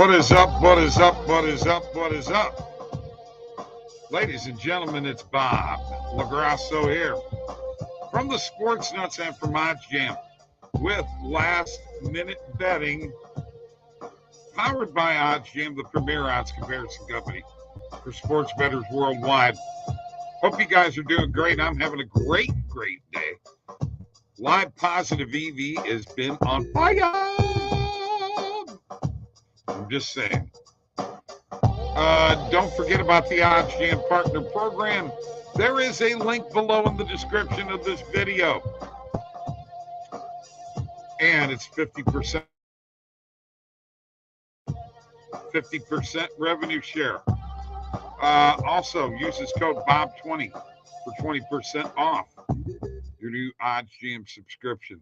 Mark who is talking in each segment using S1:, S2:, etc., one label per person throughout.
S1: What is up? What is up? What is up? What is up? Ladies and gentlemen, it's Bob LaGrasso here from the Sports Nuts and from OddsJam with Last Minute Betting, powered by OddsJam, the premier odds comparison company for sports bettors worldwide. Hope you guys are doing great. I'm having a great day. Live Positive EV has been on fire. I'm just saying. Don't forget about the OddsJam Partner Program. There is a link below in the description of this video. And it's 50% revenue share. Also, use this code BOB20 for 20% off your new OddsJam subscription.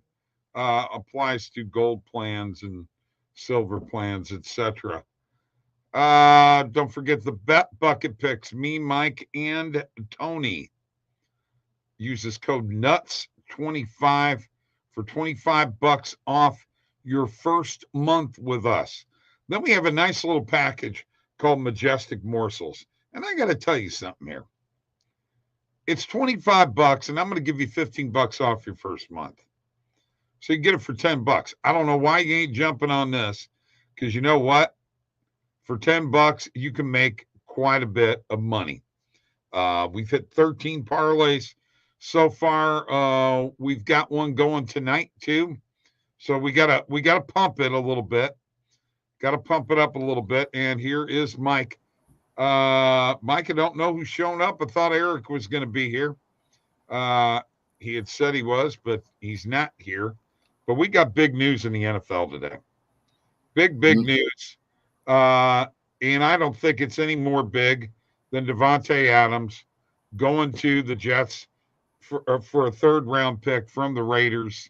S1: Applies to gold plans and silver plans, etc. Don't forget the BetBucket picks. Me, Mike, and Tony. Use this code NUTS25 for $25 off your first month with us. Then we have a nice little package called Majestic Morsels. And I got to tell you something here. It's $25, and I'm going to give you $15 off your first month. So you get it for $10. I don't know why you ain't jumping on this, because you know what? For $10, you can make quite a bit of money. We've hit 13 parlays so far. We've got one going tonight too. So we gotta pump it a little bit. Got to pump it up a little bit. And here is Mike. Mike, I don't know who's shown up. I thought Eric was going to be here. He had said he was, but he's not here. But we got big news in the NFL today. Big news. And I don't think it's any more big than Devontae Adams going to the Jets for a third-round pick from the Raiders.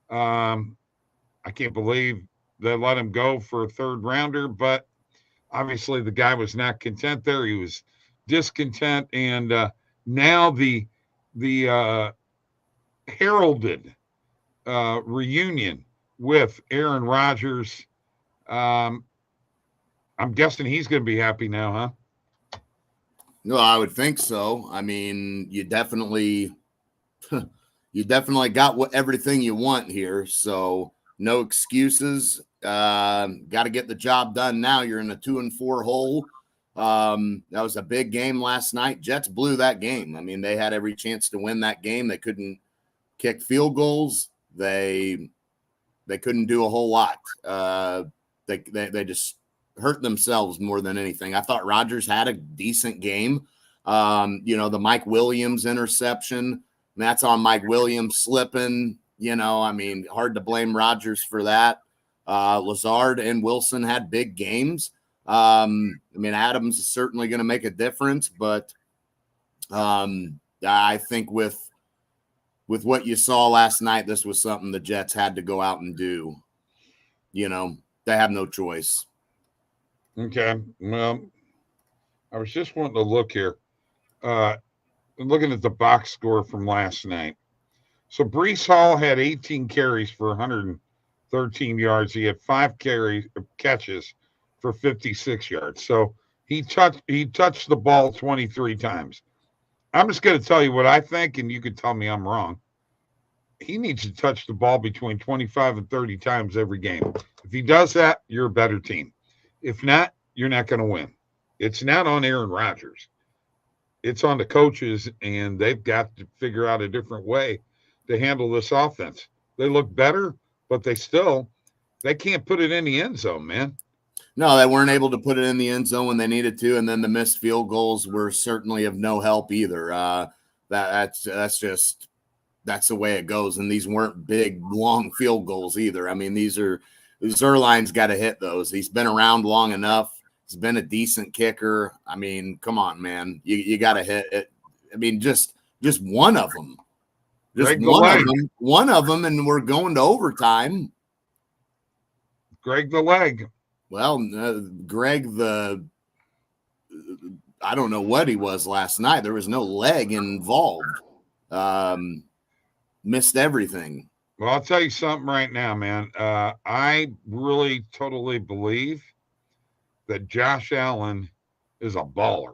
S1: I can't believe they let him go for a third-rounder, but obviously the guy was not content there. He was discontent, and now the heralded reunion with Aaron Rodgers. I'm guessing he's going to be happy now, huh?
S2: No, I would think so. I mean, you definitely got everything you want here. So no excuses. Got to get the job done now. You're in a 2-4 hole. That was a big game last night. Jets blew that game. I mean, they had every chance to win that game. They couldn't kick field goals. They couldn't do a whole lot. They just hurt themselves more than anything. I thought Rodgers had a decent game. The Mike Williams interception, that's on Mike Williams slipping. I mean, hard to blame Rodgers for that. Lazard and Wilson had big games. I mean, Adams is certainly going to make a difference, but I think with what you saw last night, this was something the Jets had to go out and do. They have no choice.
S1: Okay. Well, I was just wanting to look here. Looking at the box score from last night. So Breece Hall had 18 carries for 113 yards. He had 5 catches for 56 yards. So he touched the ball 23 times. I'm just going to tell you what I think, and you can tell me I'm wrong. He needs to touch the ball between 25 and 30 times every game. If he does that, you're a better team. If not, you're not going to win. It's not on Aaron Rodgers. It's on the coaches, and they've got to figure out a different way to handle this offense. They look better, but they can't put it in the end zone, man.
S2: No, they weren't able to put it in the end zone when they needed to, and then the missed field goals were certainly of no help either. That's the way it goes, and these weren't big, long field goals either. I mean, Zerline's got to hit those. He's been around long enough. He's been a decent kicker. I mean, come on, man. You got to hit it. I mean, just one of them. One of them, and we're going to overtime.
S1: Greg the leg.
S2: Well, Greg I don't know what he was last night. There was no leg involved. Missed everything.
S1: Well, I'll tell you something right now, man. I really totally believe that Josh Allen is a baller.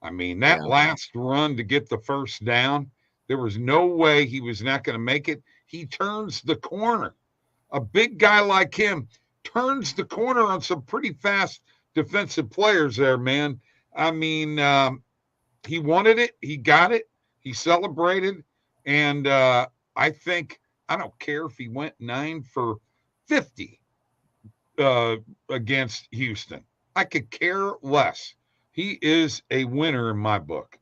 S1: I mean, that last run to get the first down, there was no way he was not going to make it. He turns the corner. A big guy like him turns the corner on some pretty fast defensive players there, man. I mean, he wanted it. He got it. He celebrated. And I think, I don't care if he went 9 for 50 against Houston. I could care less. He is a winner in my book.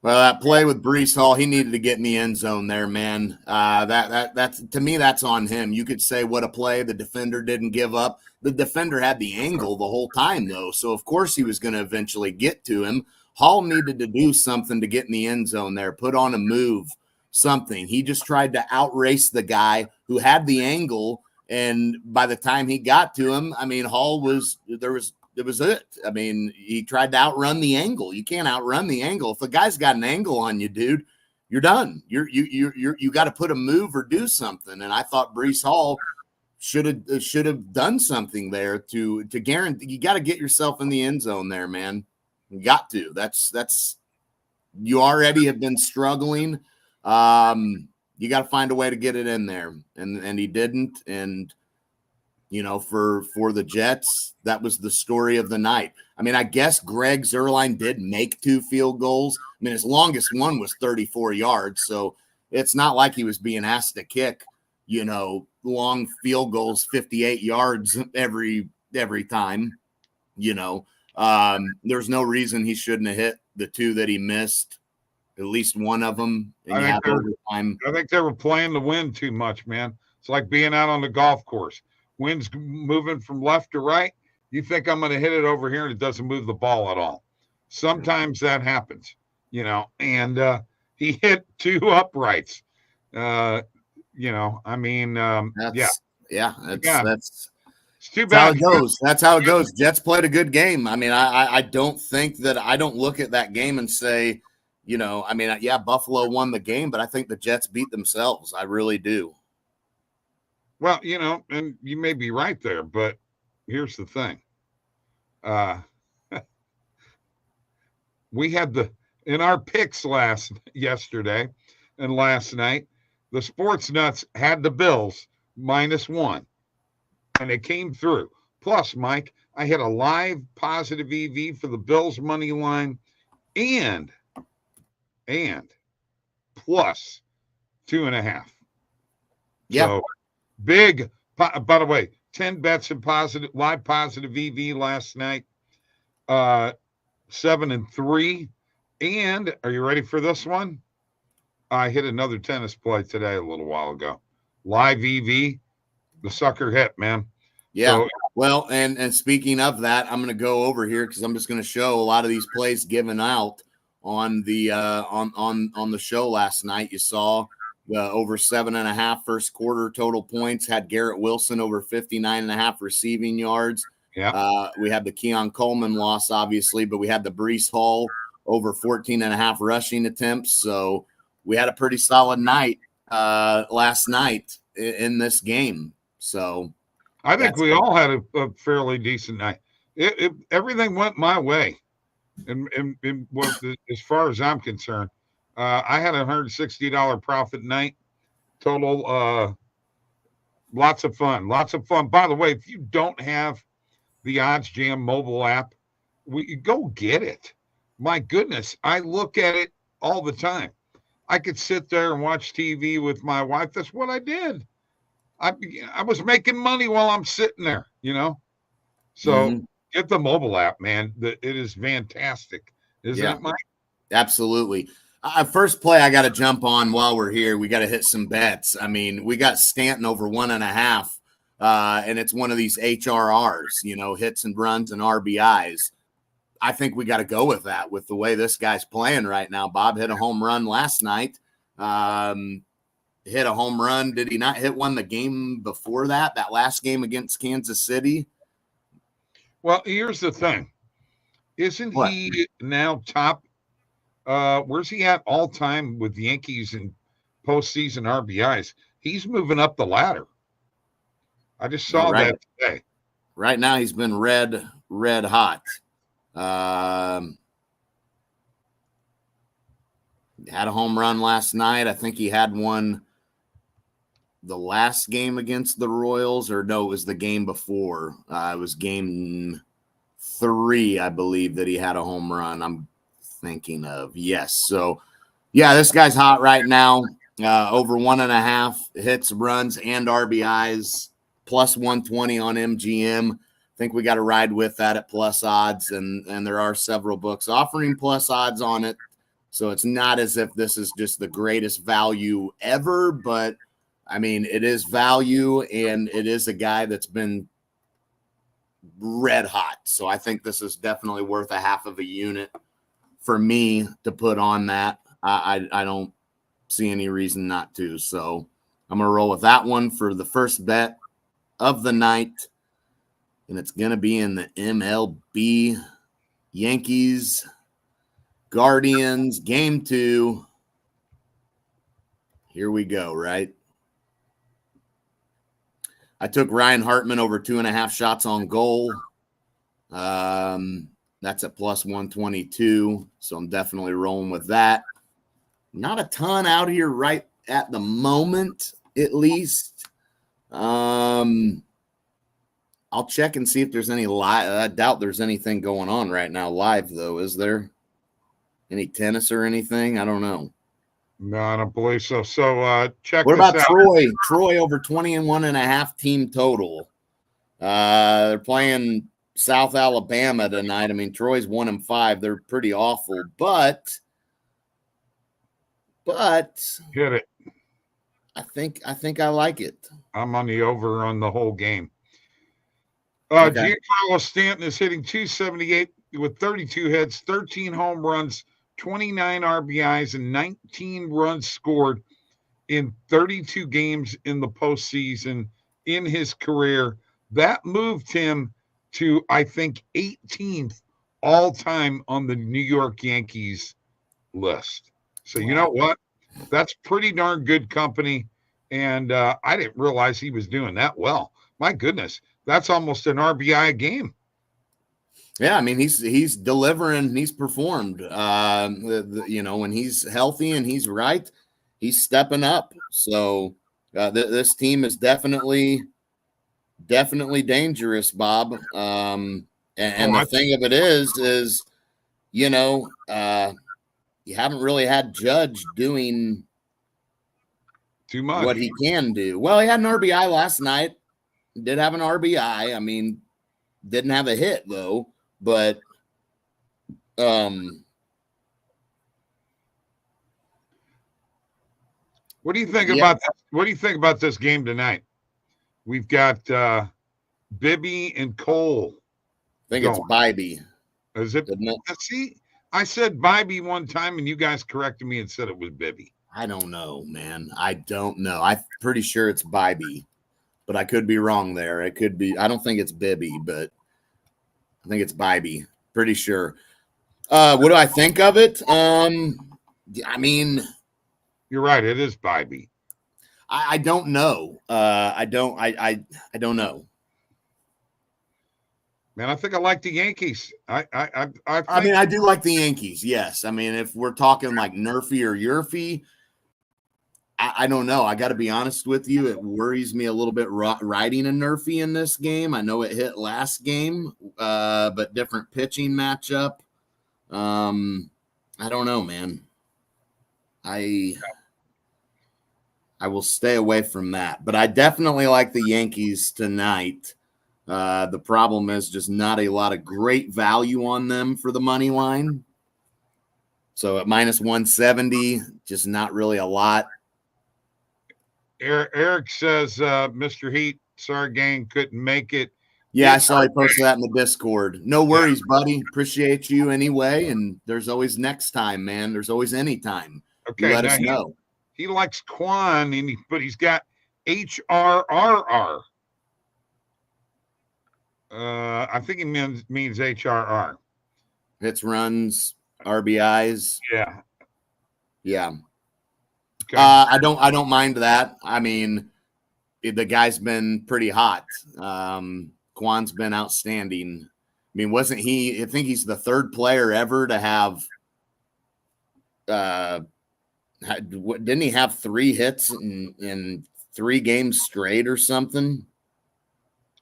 S2: Well, that play with Breece Hall, he needed to get in the end zone there, man. That's to me, that's on him. You could say what a play. The defender didn't give up. The defender had the angle the whole time, though, so of course he was going to eventually get to him. Hall needed to do something to get in the end zone there, put on a move, something. He just tried to outrace the guy who had the angle, and by the time he got to him, I mean, Hall was it was it. I mean, he tried to outrun the angle. You can't outrun the angle. If a guy's got an angle on you, dude, you're done. You got to put a move or do something. And I thought Breece Hall should have done something there to guarantee. You got to get yourself in the end zone there, man. You got to. That's you already have been struggling. You got to find a way to get it in there, and he didn't. And you know, for the Jets, that was the story of the night. I mean, I guess Greg Zuerlein did make 2 field goals. I mean, his longest one was 34 yards, so it's not like he was being asked to kick, you know, long field goals, 58 yards every time. You know, there's no reason he shouldn't have hit the 2 that he missed, at least one of them.
S1: I think they were playing the wind too much, man. It's like being out on the golf course. Wind's moving from left to right. You think I'm going to hit it over here, and it doesn't move the ball at all. Sometimes that happens, you know. And he hit 2 uprights. You know, I mean,
S2: that's
S1: it's too bad.
S2: That's how it goes. That's how it goes. Jets played a good game. I mean, I don't think that I don't look at that game and say, you know, I mean, yeah, Buffalo won the game, but I think the Jets beat themselves. I really do.
S1: Well, you know, and you may be right there, but here's the thing. We had in our picks yesterday and last night, the sports nuts had the Bills -1, and it came through. Plus, Mike, I had a live positive EV for the Bills money line and plus 2.5.
S2: Yeah.
S1: So, big, by the way, 10 bets in live positive EV last night, 7-3. And are you ready for this one? I hit another tennis play today a little while ago. Live EV, the sucker hit, man.
S2: Yeah. So, well, and speaking of that, I'm going to go over here because I'm just going to show a lot of these plays given out on the on the show last night. You saw over 7.5 first quarter total points, had Garrett Wilson over 59.5 receiving yards.
S1: Yeah.
S2: We had the Keon Coleman loss, obviously, but we had the Breece Hall over 14.5 rushing attempts. So we had a pretty solid night last night in this game. So
S1: I think we all had a fairly decent night. Everything went my way. And as far as I'm concerned, I had a $160 profit night total. Lots of fun. By the way, if you don't have the OddsJam mobile app, go get it. My goodness, I look at it all the time. I could sit there and watch TV with my wife. That's what I did. I was making money while I'm sitting there, you know. So get the mobile app, man. It is fantastic, isn't it, Mike?
S2: Absolutely. First play I got to jump on while we're here. We got to hit some bets. I mean, we got Stanton over 1.5, and it's one of these HRRs, you know, hits and runs and RBIs. I think we got to go with that with the way this guy's playing right now. Bob hit a home run last night. Hit a home run. Did he not hit one the game before that last game against Kansas City?
S1: Well, here's the thing. Isn't he now top? Where's he at all time with the Yankees and postseason RBIs? He's moving up the ladder. I just saw that today.
S2: right now he's been red hot. Had a home run last night. I think he had one the last game against the Royals, or no, it was the game before. It was game 3, I believe, that he had a home run. I'm thinking of. Yes. So, yeah, this guy's hot right now. Over 1.5 hits, runs, and RBIs, plus 120 on MGM. I think we got to ride with that at plus odds, and there are several books offering plus odds on it. So it's not as if this is just the greatest value ever, but I mean, it is value, and it is a guy that's been red hot. So I think this is definitely worth a half of a unit for me to put on that. I don't see any reason not to. So I'm going to roll with that one for the first bet of the night. And it's going to be in the MLB Yankees Guardians game 2. Here we go, right? I took Ryan Hartman over 2.5 shots on goal. That's at plus 122. So I'm definitely rolling with that. Not a ton out here right at the moment, at least. I'll check and see if there's any live. I doubt there's anything going on right now live, though. Is there any tennis or anything? I don't know.
S1: No, I don't believe so. So check
S2: What
S1: this
S2: about
S1: out.
S2: Troy over 21.5 team total. They're playing South Alabama tonight. I mean, Troy's 1-5. They're pretty awful, but
S1: Hit it.
S2: I think I like it.
S1: I'm on the over on the whole game.
S2: Okay.
S1: Giancarlo Stanton is hitting 278 with 32 hits, 13 home runs, 29 RBIs, and 19 runs scored in 32 games in the postseason in his career. That moved him to, I think, 18th all time on the New York Yankees list. So you know what? That's pretty darn good company. And I didn't realize he was doing that well. My goodness, that's almost an RBI a game.
S2: Yeah, I mean he's delivering. He's performed. When he's healthy and he's right, he's stepping up. So this team is definitely dangerous, Bob. And the thing of it is you haven't really had Judge doing
S1: too much
S2: what he can do. Well, he had an RBI last night. Did have an RBI. I mean, didn't have a hit though. But
S1: what do you think about this? What do you think about this game tonight? We've got Bibby and Cole.
S2: I think it's Bibby.
S1: Is it? See, I said Bibby one time, and you guys corrected me and said it was Bibby.
S2: I don't know, man. I don't know. I'm pretty sure it's Bibby, but I could be wrong there. It could be. I don't think it's Bibby, but I think it's Bibby. Pretty sure. What do I think of it? I mean,
S1: you're right. It is Bibby.
S2: I don't know. I don't know.
S1: Man, I think I like the Yankees. I
S2: mean, I do like the Yankees. Yes. I mean, if we're talking like Nerfy or Yurfy, I don't know. I got to be honest with you. It worries me a little bit riding a Nerfy in this game. I know it hit last game, but different pitching matchup. I don't know, man. I will stay away from that, but I definitely like the Yankees tonight. The problem is just not a lot of great value on them for the money line. So at minus 170, just not really a lot.
S1: Eric says, Mr. Heat, sorry, gang, couldn't make it.
S2: Yeah, I saw you posted that in the Discord. No worries, buddy. Appreciate you anyway. And there's always next time, man. There's always any time.
S1: Okay,
S2: let us know.
S1: He likes Quan, but he's got HRRR. I think he means HRR.
S2: Hits, runs, RBIs. Yeah. Okay. I don't mind that. I mean, the guy's been pretty hot. Kwan's been outstanding. I mean, wasn't he? I think he's the third player ever to have. Didn't he have 3 hits in 3 games straight or something?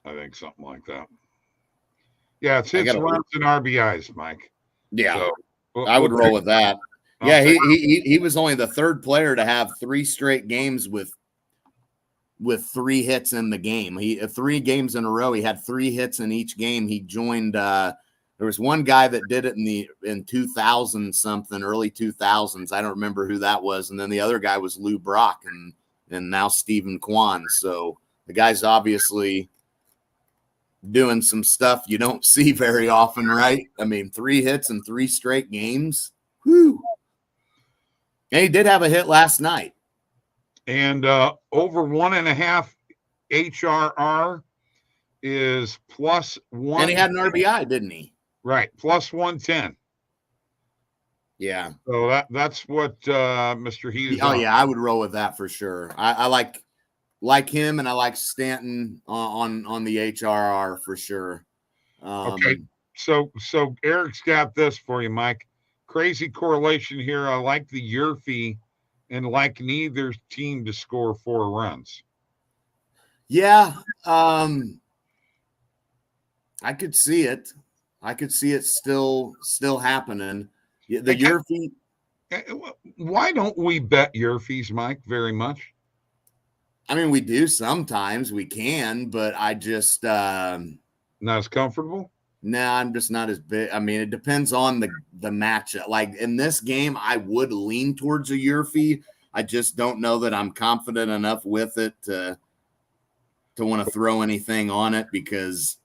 S1: I think something like that. Yeah, it's hits, runs, and RBIs, Mike.
S2: Yeah, so, I would roll with that. Yeah, he was only the third player to have 3 straight games with 3 hits in the game. 3 games in a row. He had 3 hits in each game. He joined. There was one guy that did it in 2000 something, early 2000s. I don't remember who that was. And then the other guy was Lou Brock and now Stephen Kwan. So the guy's obviously doing some stuff you don't see very often, right? I mean, 3 hits in 3 straight games. Whew. And he did have a hit last night.
S1: And over 1.5 HRR is +1.
S2: And he had an RBI, didn't he?
S1: Right, +110.
S2: Yeah.
S1: So that's what Mr. Hughes.
S2: Oh yeah, I would roll with that for sure. I like him, and I like Stanton on the HRR for sure.
S1: Okay, so Eric's got this for you, Mike. Crazy correlation here. I like the Yurfee and like neither team to score 4 runs.
S2: Yeah, I could see it. I could see it still happening. The Yurfee.
S1: Why don't we bet Yurfees, Mike, very much?
S2: I mean, we do sometimes. We can, but I just
S1: not as comfortable.
S2: No, I'm just not as big. I mean, it depends on the matchup. Like in this game, I would lean towards a Yurfee. I just don't know that I'm confident enough with it to want to throw anything on it because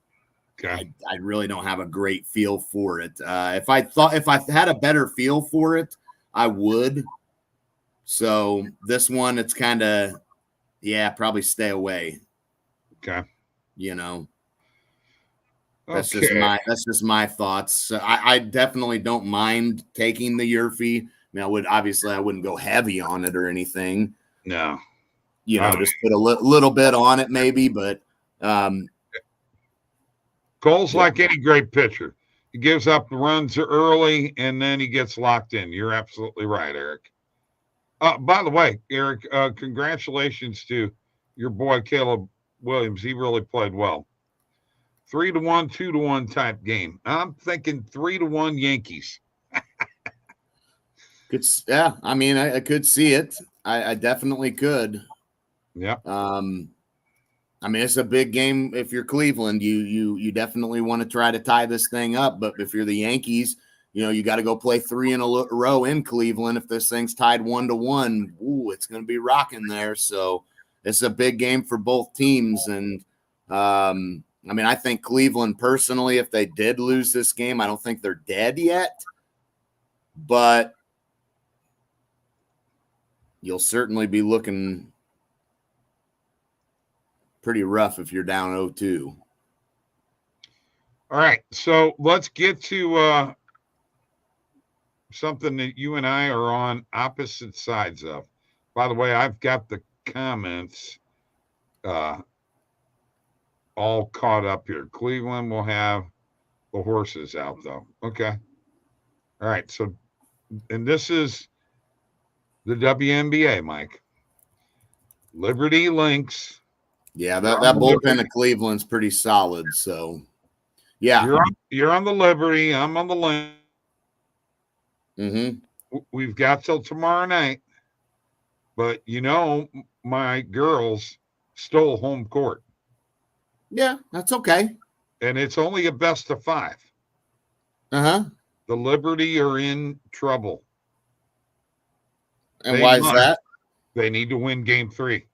S2: I really don't have a great feel for it. If I had a better feel for it, I would. So this one, it's kind of, probably stay away.
S1: Okay.
S2: You know, that's just my thoughts. So I definitely don't mind taking the Yurfee. I mean, I wouldn't go heavy on it or anything.
S1: No.
S2: Just put a little bit on it maybe, but
S1: Cole's like any great pitcher. He gives up the runs early, and then he gets locked in. You're absolutely right, Eric. By the way, Eric, congratulations to your boy Caleb Williams. He really played well. 3-1, 2-1 type game. I'm thinking 3-1 Yankees.
S2: I mean, I could see it. I definitely could.
S1: Yeah.
S2: I mean, it's a big game. If you're Cleveland, you definitely want to try to tie this thing up. But if you're the Yankees, you got to go play 3 in a row in Cleveland. If this thing's tied 1-1, it's going to be rocking there. So it's a big game for both teams. And I mean, I think Cleveland personally, if they did lose this game, I don't think they're dead yet. But you'll certainly be looking pretty rough if you're down 0-2.
S1: All right, so let's get to something that you and I are on opposite sides of. By the way, I've got the comments all caught up here. Cleveland will have the horses out, though. Okay. All right, so, and this is the WNBA, Mike. Liberty Lynx.
S2: Yeah, that bullpen of Cleveland's pretty solid. So, yeah.
S1: You're on the Liberty. I'm on the Lynx.
S2: Mm-hmm.
S1: We've got till tomorrow night. But, my girls stole home court.
S2: Yeah, that's okay.
S1: And it's only a best of 5.
S2: Uh-huh.
S1: The Liberty are in trouble.
S2: And why is that?
S1: They need to win game 3.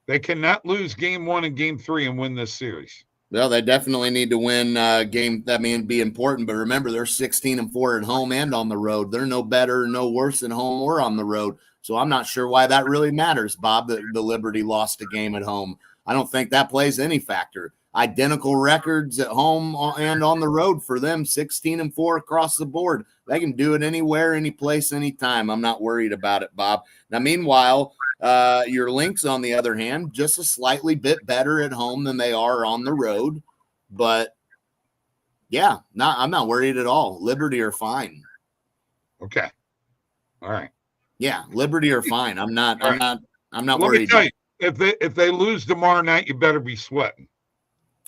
S1: They cannot lose game 1 and game 3 and win this series.
S2: Well, they definitely need to win game. That may be important, but remember, they're 16-4 at home and on the road. They're no better, no worse at home or on the road. So I'm not sure why that really matters, Bob, that the Liberty lost a game at home. I don't think that plays any factor. Identical records at home and on the road for them, 16-4 across the board. They can do it anywhere, any place, anytime. I'm not worried about it, Bob. Now, meanwhile, Your Lynx, on the other hand, just a slightly bit better at home than they are on the road. But yeah, I'm not worried at all. Liberty are fine.
S1: Okay. All right.
S2: Yeah, Liberty are fine. I'm not
S1: Let
S2: worried.
S1: me tell you, if they lose tomorrow night, you better be sweating.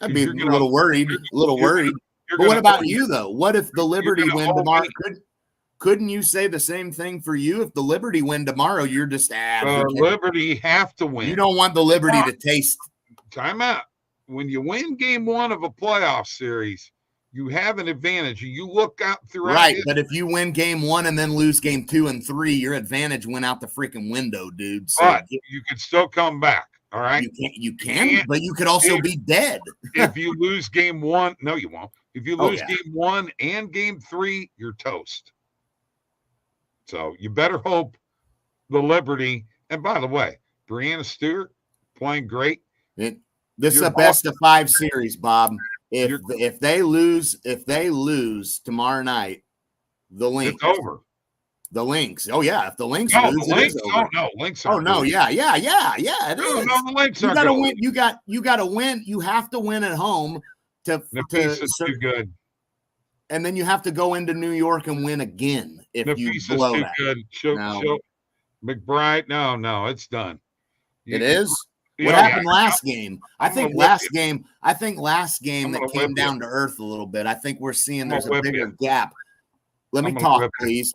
S2: I'd be a little worried. But what about you, though? What if the Liberty win tomorrow? Couldn't you say the same thing for you? If the Liberty win tomorrow, you're just
S1: Liberty have to win.
S2: You don't want the Liberty to taste.
S1: Time out. When you win game one of a playoff series, you have an advantage. You look out throughout.
S2: Right, but if you win game one and then lose game 2 and 3, your advantage went out the freaking window, dude. So
S1: but you can still come back. All right.
S2: You can, but you could also be dead.
S1: If you lose game one, no, you won't. If you lose game 1 and game 3, you're toast. So you better hope the Liberty. And by the way, Brianna Stewart playing great.
S2: This is a best of 5 series, Bob. If they lose tomorrow night, the Lynx.
S1: It's over.
S2: The Lynx. Oh yeah, if the Lynx
S1: lose,
S2: it is over.
S1: Oh no, Lynx.
S2: Oh no, yeah. It is.
S1: No, the Lynx.
S2: You gotta win. You got to win. You have to win at home to
S1: too good.
S2: And then you have to go into New York and win again if you blow that.
S1: Good. McBride. No, it's done.
S2: It is. What happened last game? I think last game that came down to earth a little bit. I think we're seeing there's a bigger gap. Let me talk, please.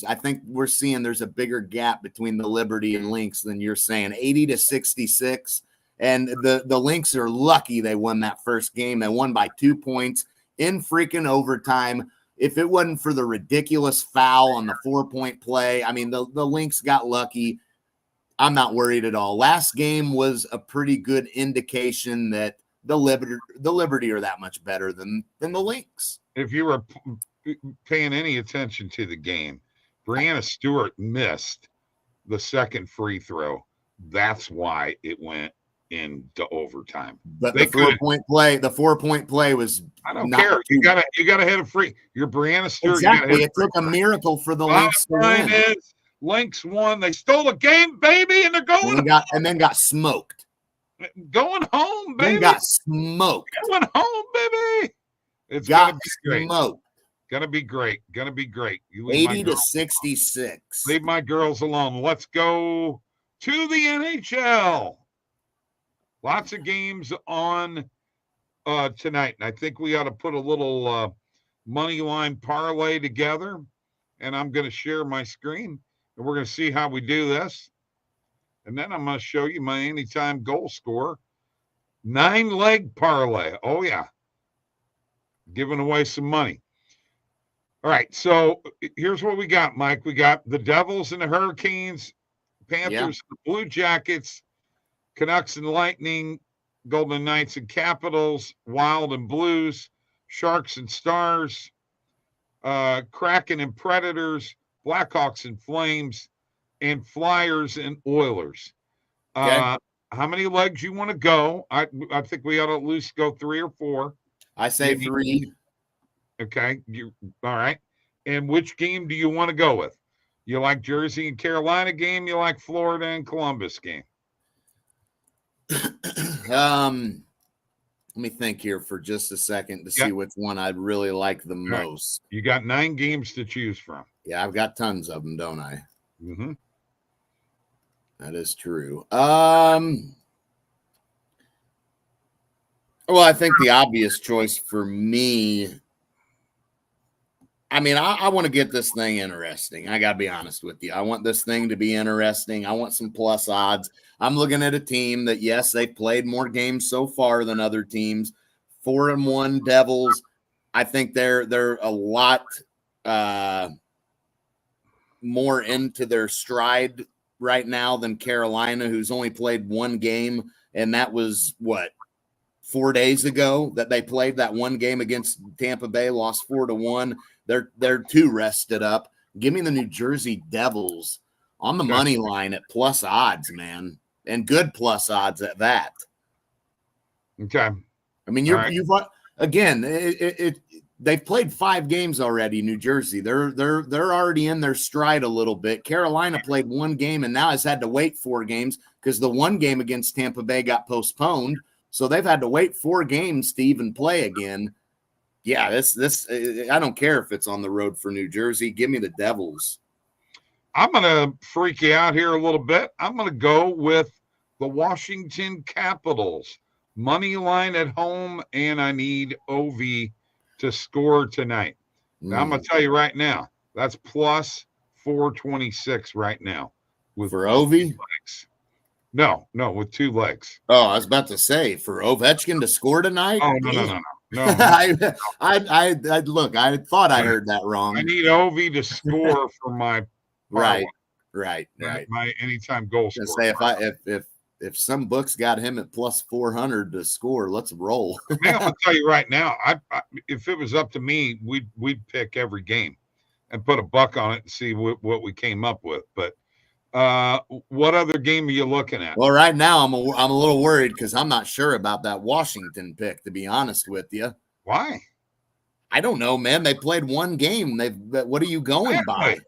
S2: I think we're seeing there's a bigger gap between the Liberty and Lynx than you're saying. 80-66. And the Lynx are lucky they won that first game. They won by 2 points in freaking overtime. If it wasn't for the ridiculous foul on the 4-point play, I mean, the Lynx got lucky. I'm not worried at all. Last game was a pretty good indication that the Liberty are that much better than the Lynx.
S1: If you were paying any attention to the game, Brianna Stewart missed the second free throw. That's why it went into overtime.
S2: But the 4-point play was.
S1: I don't care. You gotta hit a free. You're Brianna Stewart.
S2: Exactly. It took a miracle for the Lynx to win.
S1: Lynx won. They stole a game, baby, and they're going.
S2: And then got smoked.
S1: Going home, baby.
S2: Then got smoked.
S1: Going home, baby. It's
S2: got smoked.
S1: Gonna be great.
S2: 80-66.
S1: Leave my girls alone. Let's go to the NHL. Lots of games on tonight. And I think we ought to put a little money line parlay together. And I'm going to share my screen. And we're going to see how we do this. And then I'm going to show you my anytime goal scorer. 9-leg parlay. Oh, yeah. Giving away some money. All right. So here's what we got, Mike. We got the Devils and the Hurricanes, Panthers, the Blue Jackets, Canucks and Lightning, Golden Knights and Capitals, Wild and Blues, Sharks and Stars, Kraken and Predators, Blackhawks and Flames, and Flyers and Oilers. How many legs you want to go? I think we ought to at least go 3 or 4.
S2: I say 3.
S1: Okay. All right. And which game do you want to go with? You like Jersey and Carolina game? You like Florida and Columbus game?
S2: Let me think here for just a second to see which one I'd really like the most.
S1: You got 9 games to choose from.
S2: Yeah, I've got tons of them, don't I?
S1: Mm-hmm.
S2: That is true. Well, I think the obvious choice for me, I mean, I want to get this thing interesting. I got to be honest with you. I want this thing to be interesting. I want some plus odds. I'm looking at a team that, yes, they've played more games so far than other teams. 4-1 Devils. I think they're a lot more into their stride right now than Carolina, who's only played 1 game, and that was 4 days ago that they played that 1 game against Tampa Bay, lost 4-1. They're too rested up. Give me the New Jersey Devils on the money line at plus odds, man, and good plus odds at that.
S1: Okay.
S2: I mean, you've again, they've played 5 games already. New Jersey, they're already in their stride a little bit. Carolina played 1 game and now has had to wait 4 games because the 1 game against Tampa Bay got postponed. So they've had to wait 4 games to even play again. Yeah, this I don't care if it's on the road for New Jersey. Give me the Devils.
S1: I'm going to freak you out here a little bit. I'm going to go with the Washington Capitals. Money line at home, and I need OV to score tonight. Now, I'm going to tell you right now, that's plus 426 right now.
S2: For OV?
S1: No, with 2 legs.
S2: Oh, I was about to say, for Ovechkin to score tonight?
S1: Oh, no.
S2: I look, I thought I heard that wrong.
S1: I need OV to score for my
S2: right.
S1: My anytime goal scorer.
S2: Say if some books got him at plus 400 to score, let's roll.
S1: Man, I'm gonna tell you right now, I if it was up to me, we'd pick every game and put a buck on it and see what we came up with. But what other game are you looking at?
S2: Well, right now I'm a little worried because I'm not sure about that Washington pick, to be honest with you.
S1: Why?
S2: I don't know, man. They played 1 game. What are you going by?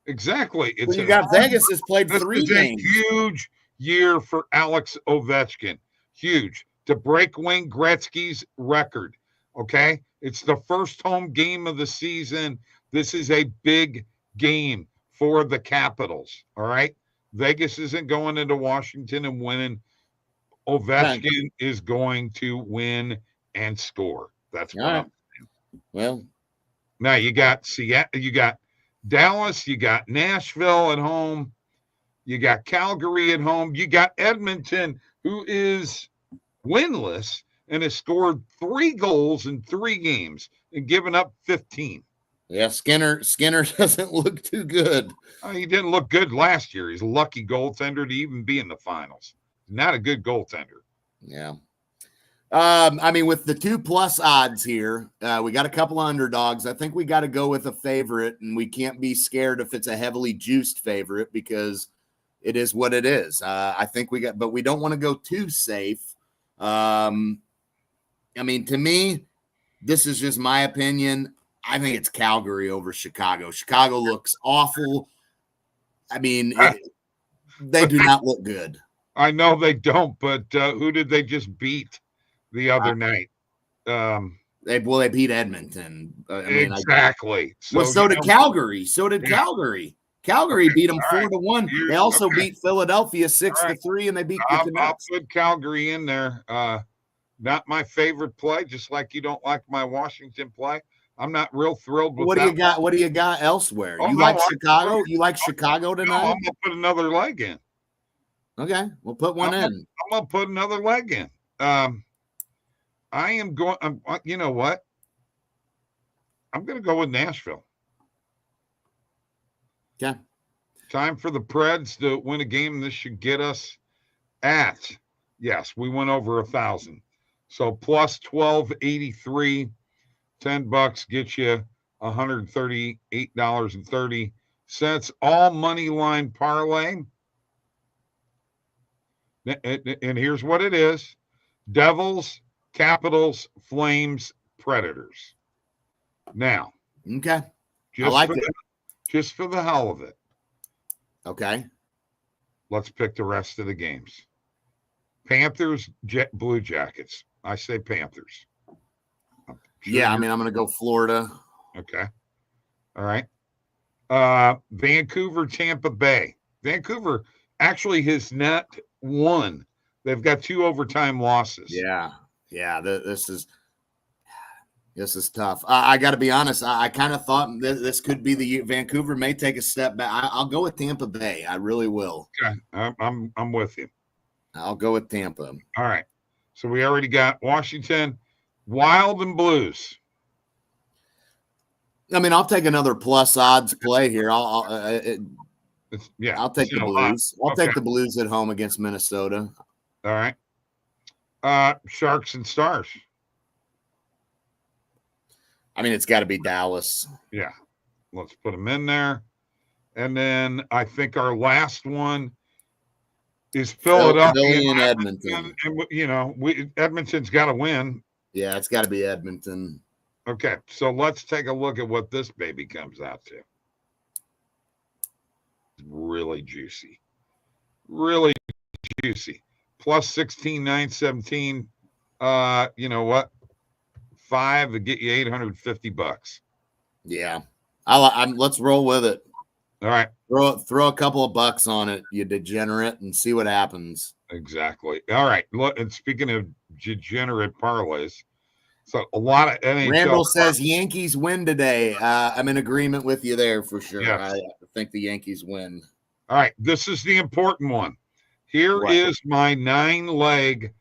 S1: Exactly.
S2: It's you got Vegas has played 3 games.
S1: A huge year for Alex Ovechkin. Huge. To break Wayne Gretzky's record. Okay? It's the first home game of the season. This is a big game for the Capitals. All right? Vegas isn't going into Washington and winning. Ovechkin is going to win and score. That's what I'm saying.
S2: Well,
S1: now you got Seattle, you got Dallas, you got Nashville at home, you got Calgary at home, you got Edmonton, who is winless and has scored 3 goals in 3 games and given up 15.
S2: Yeah, Skinner doesn't look too good.
S1: He didn't look good last year. He's a lucky goaltender to even be in the finals. Not a good goaltender.
S2: Yeah. I mean, with the 2+ odds here, we got a couple of underdogs. I think we got to go with a favorite, and we can't be scared if it's a heavily juiced favorite because it is what it is. I think but we don't want to go too safe. I mean, to me, this is just my opinion. I think it's Calgary over Chicago. Chicago looks awful. I mean, they do not look good.
S1: I know they don't, but who did they just beat the other night?
S2: They beat Edmonton.
S1: Exactly.
S2: So did Calgary. Calgary. Calgary beat them 4-1. They also beat Philadelphia 6-3, and they beat the Canucks.
S1: I'll put Calgary in there. Not my favorite play, just like you don't like my Washington play. I'm not real thrilled with
S2: what do you got? What do you got elsewhere? Chicago? You like Chicago tonight?
S1: No, I'm gonna put another leg in.
S2: Okay, we'll put one in.
S1: I'm gonna put another leg in. I am going. You know what? I'm gonna go with Nashville.
S2: Yeah.
S1: Time for the Preds to win a game. This should get us at. Yes, we went over 1,000. So plus 1283. $10 gets you $138.30. All money line parlay. And here's what it is: Devils, Capitals, Flames, Predators. Now,
S2: okay, I like it.
S1: Just for the hell of it.
S2: Okay,
S1: let's pick the rest of the games. Panthers, Blue Jackets. I say Panthers.
S2: Sure, I mean, I'm going to go Florida.
S1: Okay. All right. Vancouver, Tampa Bay. Vancouver actually has not won. They've got 2 overtime losses.
S2: Yeah. This is tough. I got to be honest. I kind of thought this could be the year. Vancouver may take a step back. I'll go with Tampa Bay. I really will.
S1: Okay. I'm with you.
S2: I'll go with Tampa.
S1: All right. So we already got Washington, Wild and Blues.
S2: I mean, I'll take another plus odds play here. I'll take the Blues. I'll take the Blues at home against Minnesota.
S1: All right. Sharks and Stars.
S2: I mean, it's got to be Dallas.
S1: Yeah. Let's put them in there. And then I think our last one is Philadelphia
S2: and Edmonton.
S1: And Edmonton's got to win.
S2: Yeah, it's got to be Edmonton.
S1: Okay, so let's take a look at what this baby comes out to. Really juicy. Really juicy. Plus 16, 917. You know what? 5 to get you $850.
S2: Yeah. Let's roll with it.
S1: All right.
S2: Throw a couple of bucks on it, you degenerate, and see what happens.
S1: Exactly. All right. Look, and speaking of degenerate parlays, so a lot of NHL.
S2: Randall says Yankees win today. I'm in agreement with you there for sure.
S1: Yes.
S2: I think the Yankees win.
S1: All right. This is the important one. Here is my 9-leg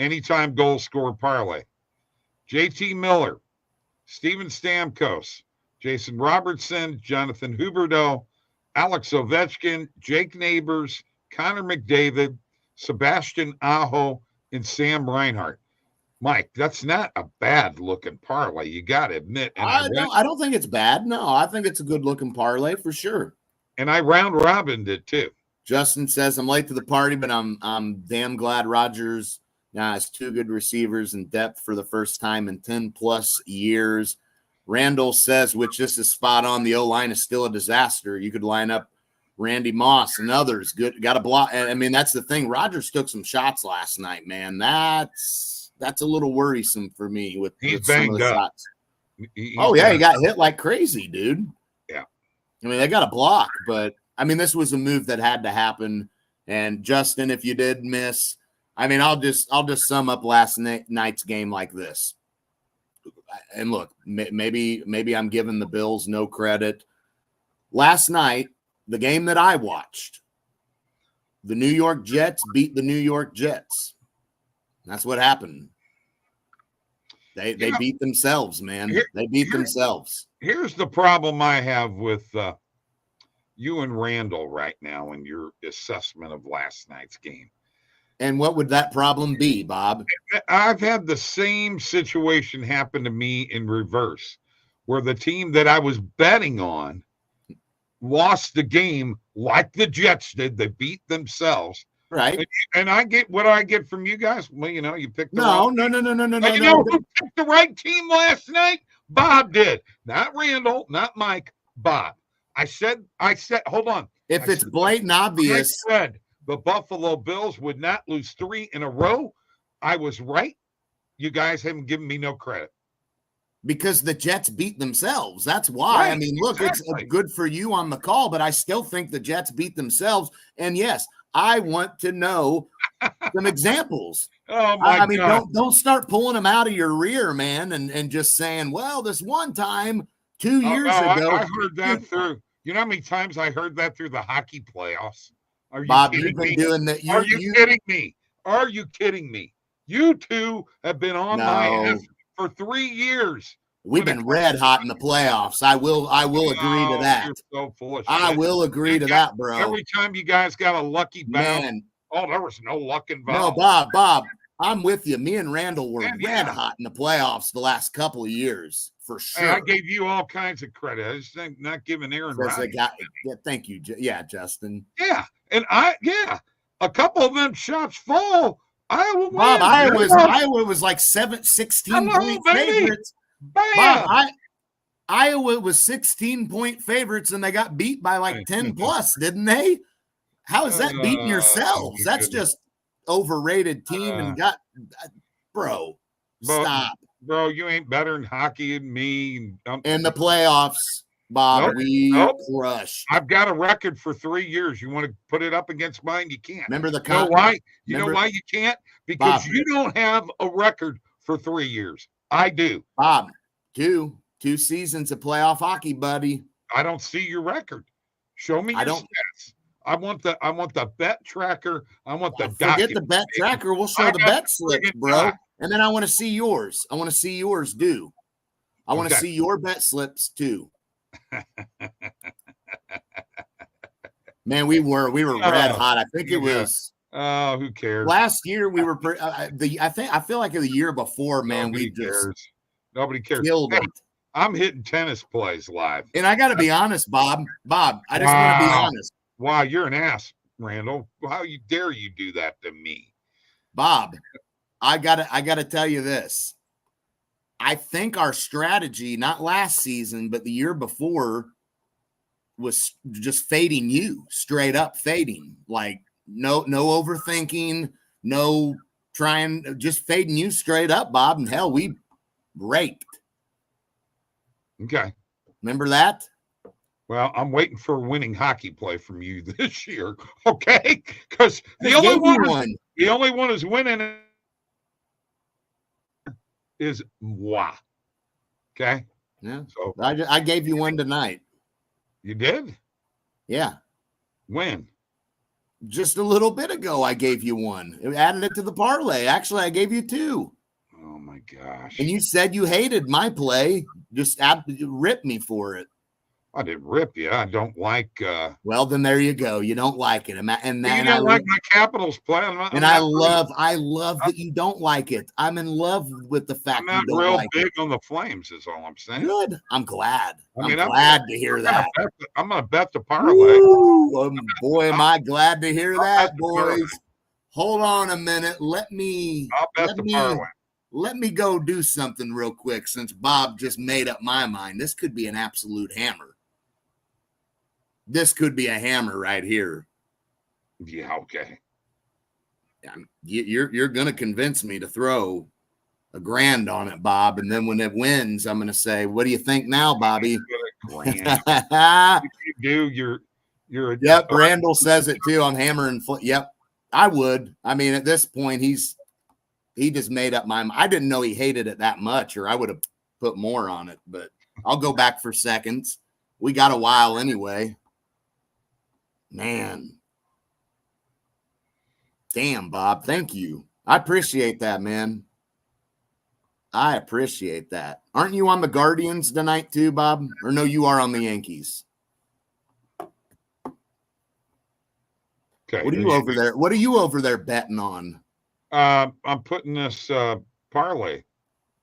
S1: anytime goal scorer parlay. JT Miller, Steven Stamkos, Jason Robertson, Jonathan Huberdeau, Alex Ovechkin, Jake Neighbors, Connor McDavid, Sebastian Aho, and Sam Reinhart. Mike, that's not a bad looking parlay. You got to admit. And
S2: I don't think it's bad. No, I think it's a good looking parlay for sure.
S1: And I round robined it too.
S2: Justin says I'm late to the party, but I'm damn glad Rodgers now has 2 good receivers in depth for the first time in 10 plus years. Randall says, which this is spot on, the O-line is still a disaster. You could line up Randy Moss and others. Good, got a block. I mean, that's the thing. Rodgers took some shots last night, man. That's a little worrisome for me with some of the shots. He got hit like crazy, dude.
S1: Yeah.
S2: I mean, they got a block, but I mean, this was a move that had to happen. And Justin, if you did miss, I mean, I'll just sum up last night's game like this. And look, maybe I'm giving the Bills no credit. Last night, the game that I watched, the New York Jets beat the New York Jets. That's what happened. They beat themselves, man. They beat themselves.
S1: Here's the problem I have with you and Randall right now in your assessment of last night's game.
S2: And what would that problem be, Bob?
S1: I've had the same situation happen to me in reverse, where the team that I was betting on lost the game like the Jets did. They beat themselves.
S2: Right.
S1: And I get what I get from you guys. Well, you picked the
S2: No.
S1: You know who picked the right team last night? Bob did. Not Randall, not Mike, Bob. I said, hold on.
S2: If it's blatant obvious.
S1: I said the Buffalo Bills would not lose 3 in a row. I was right. You guys haven't given me no credit.
S2: Because the Jets beat themselves. That's why. Right, I mean, look, exactly. It's good for you on the call, but I still think the Jets beat themselves. And yes, I want to know some examples.
S1: Oh my
S2: I mean,
S1: God.
S2: don't start pulling them out of your rear, man, and just saying, well, this one time 2 years ago.
S1: I heard that through. You know how many times I heard that through the hockey playoffs? Are you
S2: Bob,
S1: kidding
S2: you've been
S1: me?
S2: doing that.
S1: Are you kidding me? Are you kidding me? You two have been on my ass for 3 years.
S2: We've been red hot in the playoffs. I will agree to that.
S1: You're so full of shit.
S2: I will agree to that, bro.
S1: Every time you guys got a lucky bounce,
S2: man.
S1: Oh, there was no luck involved.
S2: No, Bob, I'm with you. Me and Randall were red hot in the playoffs the last couple of years, for sure.
S1: Hey, I gave you all kinds of credit. I just think not giving Aaron Rodgers.
S2: Thank you. Yeah, Justin.
S1: Yeah, and a couple of them shots fall. Iowa wins.
S2: Bob, Iowa was like 16-point favorites.
S1: Bam.
S2: Bob, Iowa was 16-point favorites, and they got beat by like 10 plus, didn't they? How is that beating yourselves? That's just overrated team and stop.
S1: Bro, you ain't better in hockey than me.
S2: In the playoffs, Bob, crushed.
S1: I've got a record for 3 years. You want to put it up against mine? You can't.
S2: Remember the
S1: know why? You know why you can't? Because Bob, you don't have a record for 3 years. I do.
S2: Bob, two seasons of playoff hockey, buddy.
S1: I don't see your record. Show me your stats. I want the bet tracker. I want the
S2: forget the bet tracker. We'll show the bet slips, bro. And then I want to see yours. I want to see yours do. I want to see your bet slips too. Man, we were red hot. I think it was.
S1: Oh, who cares?
S2: Last year we were. I feel like the year before, man,
S1: Nobody cares.
S2: Killed it.
S1: I'm hitting tennis plays live,
S2: and I got to be honest, Bob. I just want to be honest.
S1: Wow, you're an ass, Randall. How dare you do that to me,
S2: Bob? I gotta tell you this. I think our strategy, not last season, but the year before, was just fading you, straight up fading. Like no overthinking, no trying, just fading you straight up, Bob. And hell, we raked.
S1: Okay.
S2: Remember that?
S1: Well, I'm waiting for a winning hockey play from you this year. Okay. Because the only one who's winning is moi. Okay.
S2: Yeah. So I gave you one tonight.
S1: You did?
S2: Yeah.
S1: When?
S2: Just a little bit ago, I gave you one. Added it to the parlay. Actually, I gave you two.
S1: Oh my gosh.
S2: And you said you hated my play. Just rip me for it.
S1: I didn't rip you. I don't like.
S2: Well, then there you go. You don't like it, and
S1: you don't like my Capitals play.
S2: I love that you don't like it. I'm in love with the fact
S1: I'm not
S2: you don't
S1: real
S2: like
S1: big
S2: it.
S1: on the Flames. Is all I'm saying.
S2: Good. I'm glad. I'm
S1: mean,
S2: glad to hear that.
S1: I'm gonna bet the parlay.
S2: Boy, am I glad to hear that, boys. Hold on a minute. Let me go do something real quick since Bob just made up my mind. This could be an absolute hammer. This could be a hammer right here.
S1: Yeah, okay.
S2: You're going to convince me to throw $1,000 on it, Bob. And then when it wins, I'm going to say, what do you think now, Bobby?
S1: You do. You're
S2: Yep, Randall says it too. I'm hammering. Yep, I would. I mean, at this point, he just made up my mind. I didn't know he hated it that much, or I would have put more on it. But I'll go back for seconds. We got a while anyway. Man. Damn, Bob. Thank you. I appreciate that, man. I appreciate that. Aren't you on the Guardians tonight too, Bob? Or no, you are on the Yankees.
S1: Okay.
S2: What are you over there? What are you over there betting on?
S1: I'm putting this parlay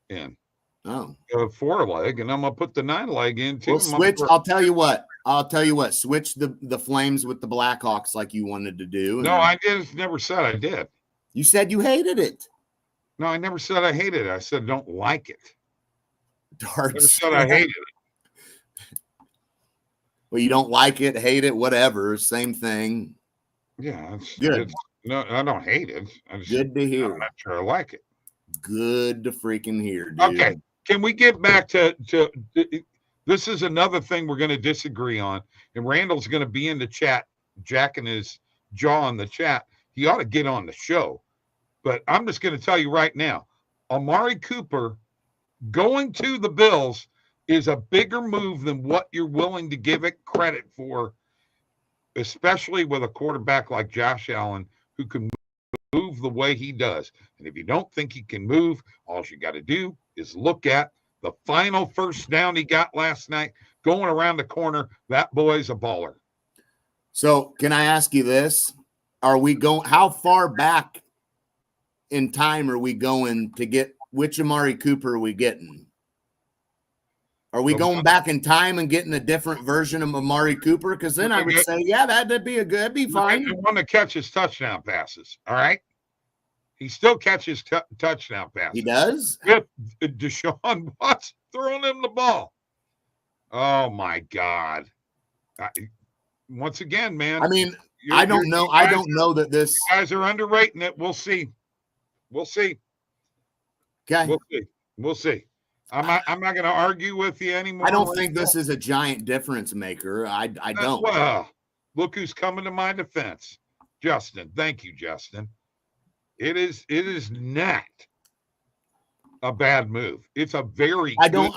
S1: in.
S2: Oh.
S1: 4-leg, and I'm gonna put the 9-leg in too.
S2: Well, switch. I'll tell you what. Switch the Flames with the Blackhawks like you wanted to do.
S1: No, I did. Never said I did.
S2: You said you hated it.
S1: No, I never said I hated it. I said don't like it.
S2: Darts.
S1: Never said I hated it.
S2: Well, you don't like it, hate it, whatever. Same thing.
S1: Yeah,
S2: good.
S1: No, I don't hate it.
S2: Good to hear.
S1: I'm not sure I like it.
S2: Good to freaking hear, dude.
S1: Okay, can we get back to this is another thing we're going to disagree on, and Randall's going to be in the chat, jacking his jaw in the chat. He ought to get on the show, but I'm just going to tell you right now, Amari Cooper going to the Bills is a bigger move than what you're willing to give it credit for, especially with a quarterback like Josh Allen who can move the way he does. And if you don't think he can move, all you got to do is look at the final first down he got last night going around the corner. That boy's a baller.
S2: So can I ask you this? Are we going, how far back in time are we going to get, which Amari Cooper are we getting? Are we going back in time and getting a different version of Amari Cooper? Because then I would say, yeah, that'd be fine.
S1: The one that catches touchdown passes, all right? He still catches touchdown passes.
S2: He does?
S1: With Deshaun Watson throwing him the ball. Oh, my God. Once again, man.
S2: I mean, I don't know. I don't know that this.
S1: You guys are underrating it. We'll see. Okay. We'll see. I'm not going to argue with you anymore.
S2: I don't think this is a giant difference maker. I don't.
S1: Well, look who's coming to my defense. Justin. Thank you, Justin. It is not a bad move. It's a very
S2: I don't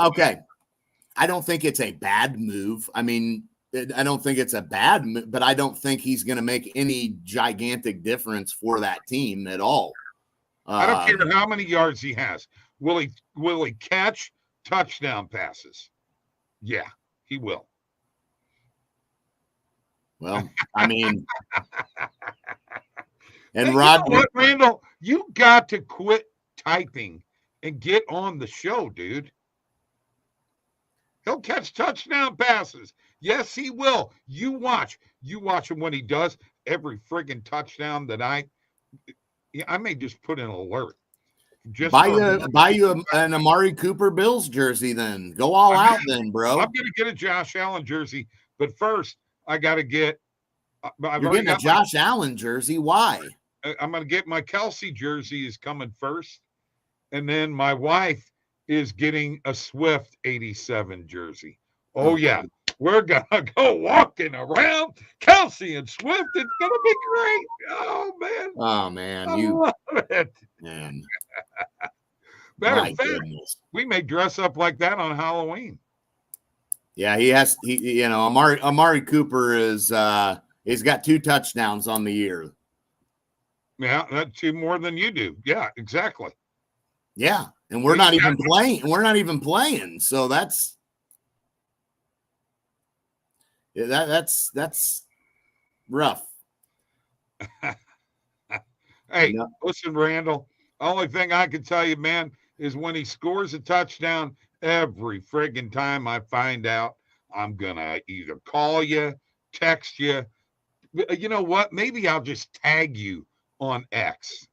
S2: think it's a bad move. I mean, I don't think it's a bad move, but I don't think he's going to make any gigantic difference for that team at all.
S1: I don't care how many yards he has. Will he catch touchdown passes? Yeah, he will.
S2: Well, I mean, and
S1: hey,
S2: Rod,
S1: you know what, Randall, you got to quit typing and get on the show, dude. He'll catch touchdown passes. Yes, he will. You watch him when he does. Every friggin' touchdown that I may just put an alert. Just
S2: buy you an Amari Cooper Bills jersey. Then go all out, then, bro.
S1: I'm gonna get a Josh Allen jersey, but first I got to get.
S2: You're getting a Josh Allen jersey. Why?
S1: I'm gonna get my Kelsey jersey is coming first, and then my wife is getting a Swift 87 jersey. Oh
S2: Okay.
S1: yeah, we're gonna go walking around Kelsey and Swift. It's gonna be great. Oh man.
S2: Oh man,
S1: I love it.
S2: Man.
S1: Matter
S2: My
S1: of fact,
S2: goodness.
S1: we may dress up like that on Halloween.
S2: Yeah, Amari Cooper is he's got 2 touchdowns on the year.
S1: Yeah, that's 2 more than you do. Yeah, exactly.
S2: Yeah, and we're not even playing. We're not even playing. So that's rough.
S1: Hey, listen, Randall. Only thing I can tell you, man, is when he scores a touchdown, every friggin' time I find out, I'm gonna either call you, text you. You know what? Maybe I'll just tag you on X.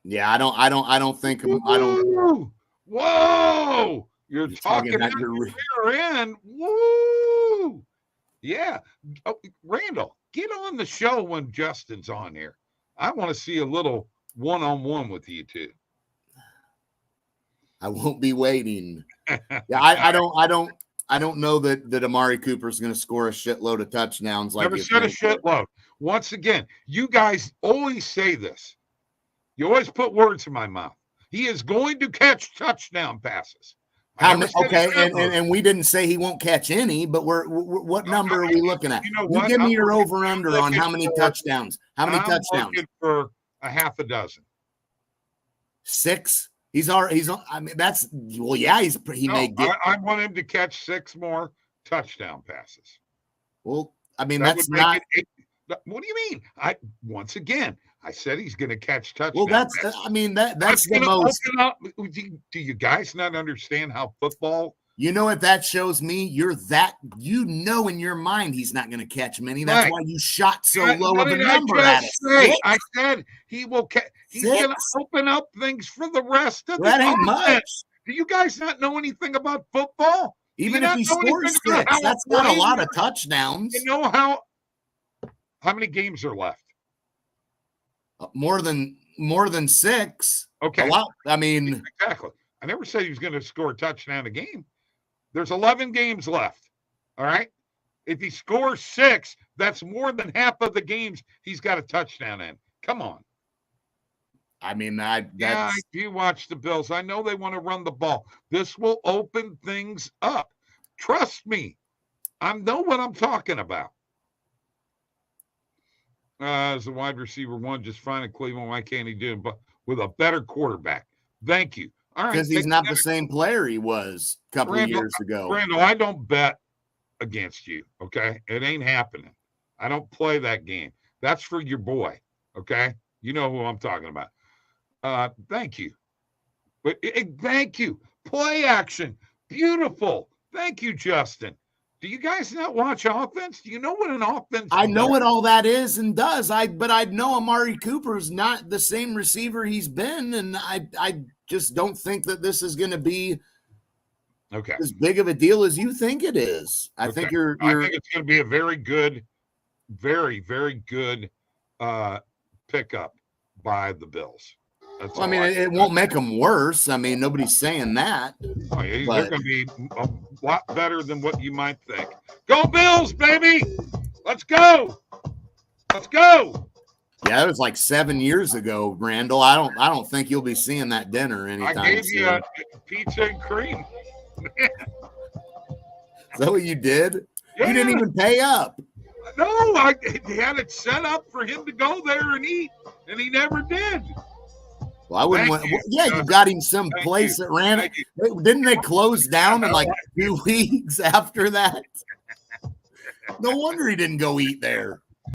S2: Yeah, I don't think.
S1: Whoa! You're talking
S2: at
S1: out
S2: your
S1: your rear end. Woo! Yeah. Oh, Randall, get on the show when Justin's on here. I want to see a little one-on-one with you two.
S2: I won't be waiting. Yeah, I don't know that Amari Cooper's going to score a shitload of touchdowns. Like
S1: Never said a shitload. Once again, you guys always say this. You always put words in my mouth. He is going to catch touchdown passes.
S2: Okay, and we didn't say he won't catch any, but what number are we looking at? You give me your over/under on how many touchdowns. How many touchdowns?
S1: Looking for a half a dozen.
S2: 6. He's on. I mean, yeah. May get.
S1: I want him to catch 6 more touchdown passes.
S2: Well, I mean, that's not.
S1: What do you mean? Once again, I said he's going to catch touchdowns.
S2: Well, that's the most.
S1: Do you guys not understand how football?
S2: You know what that shows me? In your mind he's not going to catch many. That's why you shot so low of a number at it.
S1: I said he will catch. He's going to open up things for the rest of
S2: that ain't much.
S1: Do you guys not know anything about football?
S2: Even if he scores 6, that's not a lot of touchdowns.
S1: You know how many games are left?
S2: More than 6.
S1: Okay.
S2: A lot. I mean,
S1: exactly. I never said he was going to score a touchdown a game. There's 11 games left. All right. If he scores 6, that's more than half of the games he's got a touchdown in. Come on.
S2: I mean,
S1: I do watch the Bills. I know they want to run the ball. This will open things up. Trust me. I know what I'm talking about. As a wide receiver 1, just fine in Cleveland. Why can't he do it? But with a better quarterback. Thank you. All right.
S2: Because he's not the same player he was a couple of years ago.
S1: Randall, I don't bet against you. Okay. It ain't happening. I don't play that game. That's for your boy. Okay. You know who I'm talking about. Thank you. But thank you. Play action. Beautiful. Thank you, Justin. Do you guys not watch offense? Do you know what an offense is?
S2: I know what all that is and does. But I know Amari Cooper's not the same receiver he's been, and I just don't think that this is going to be as big of a deal as you think it is. I think I
S1: think it's going to be a very good, very, very good pickup by the Bills.
S2: Well, I mean, it won't make them worse. I mean, nobody's saying that.
S1: Oh, yeah, they're going to be a lot better than what you might think. Go Bills, baby! Let's go! Let's go!
S2: Yeah, it was like 7 years ago, Randall. I don't think you'll be seeing that dinner anytime soon. I gave you a
S1: pizza and cream.
S2: Is that what you did?
S1: Yeah.
S2: You didn't even pay up.
S1: No, I had it set up for him to go there and eat, and he never did.
S2: Well, I wouldn't want. You got him some place that ran it. Didn't they close down in like 2 weeks after that? No wonder he didn't go eat there.